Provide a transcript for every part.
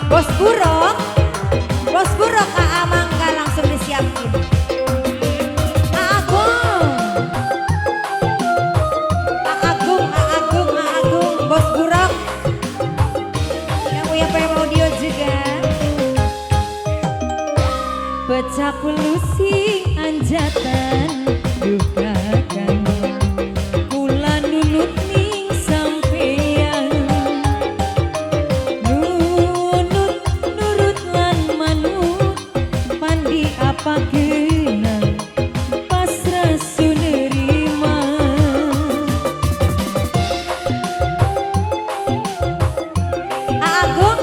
Bos Burok Kak Amangga langsung disiapin. Agung, Bos Burok yang punya PM Audio juga. Pecah pelusing anjatan dukakan kula nunut ning sampeyan nurut lan manut pandi apa kena pasrah sunerima. Agung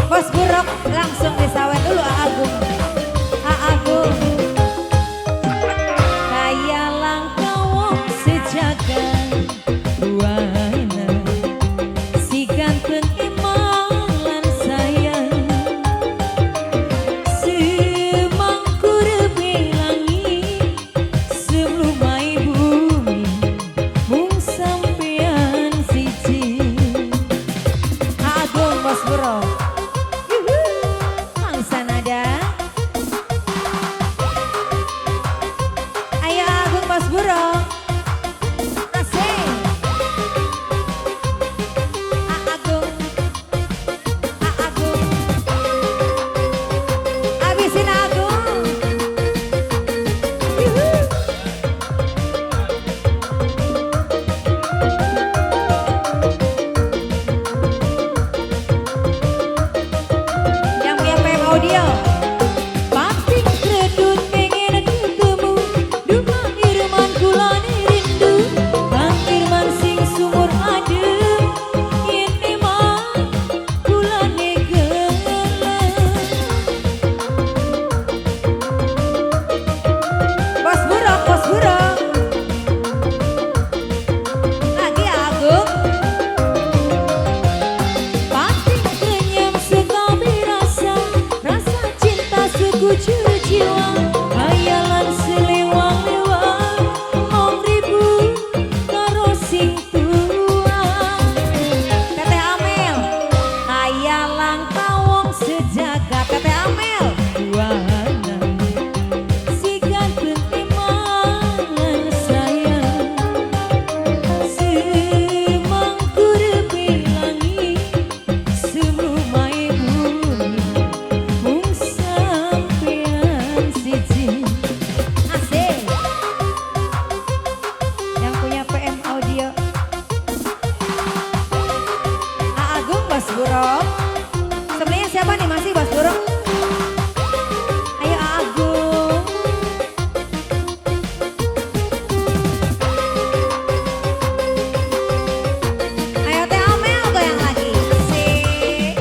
Bos Burok langsung disawet dulu Agung. Kaya langkah wong sejagat buana si ganteng iman sayang semangkur belangi semlumai bumi mung sampean siji. Agung Bos Burok langsung ada. Bos Burok asik. Agung habisin Agung. Yang punya PM Audio Pating kredut pengen ketemu duka Irman kulon rindu Kang Irman sing sumur adem yen emang kulon gelem. Bos Burok lagi Agung. Pating kenyam sekali rasa cinta sekujur jiwa hayalan selewang-lewang mong ribu karo sing tua. Teteh Amel hayalan kawong sejagat. Teteh Amel buana si ganteng iman sayang semangkur belangi semlumai bumi mung sampean siji. Asik. Yang punya PM Audio Agung Bos Burok. Sebenarnya siapa nih masih Bos Burok? Ayo Agung. Ayo Teh Amel goyang lagi. Asik.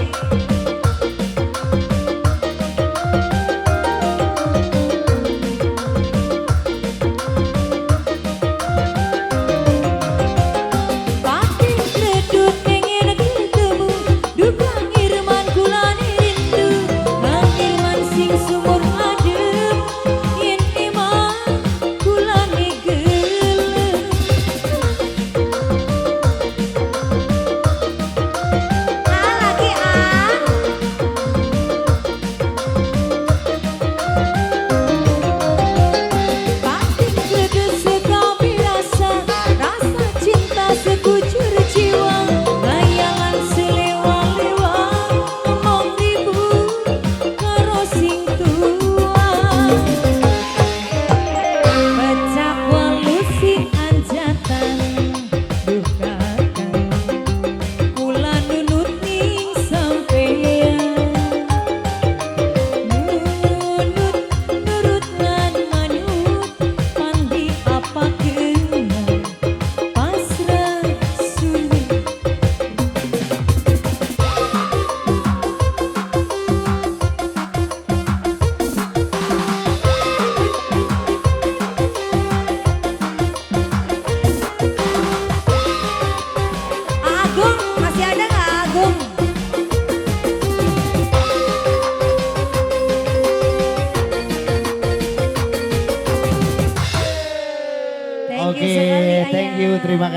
Pating kredut pengen ketemu duka Irman kulon rindu Kang Irman sing sumur adem yen emang kulon gelem. Lagi Pating kredut sekali rasa cinta sekujur jiwa hayalan selewang-lewang mong ribu karo sing tua. Pecah pelusing anjatan dukakan kula nunut ning sampeyan nurut lan manut pandi apa kena pasrah sulit. Agung masih ada nggak Agung? Thank you sekali Thank you, Ayah. terima kasih.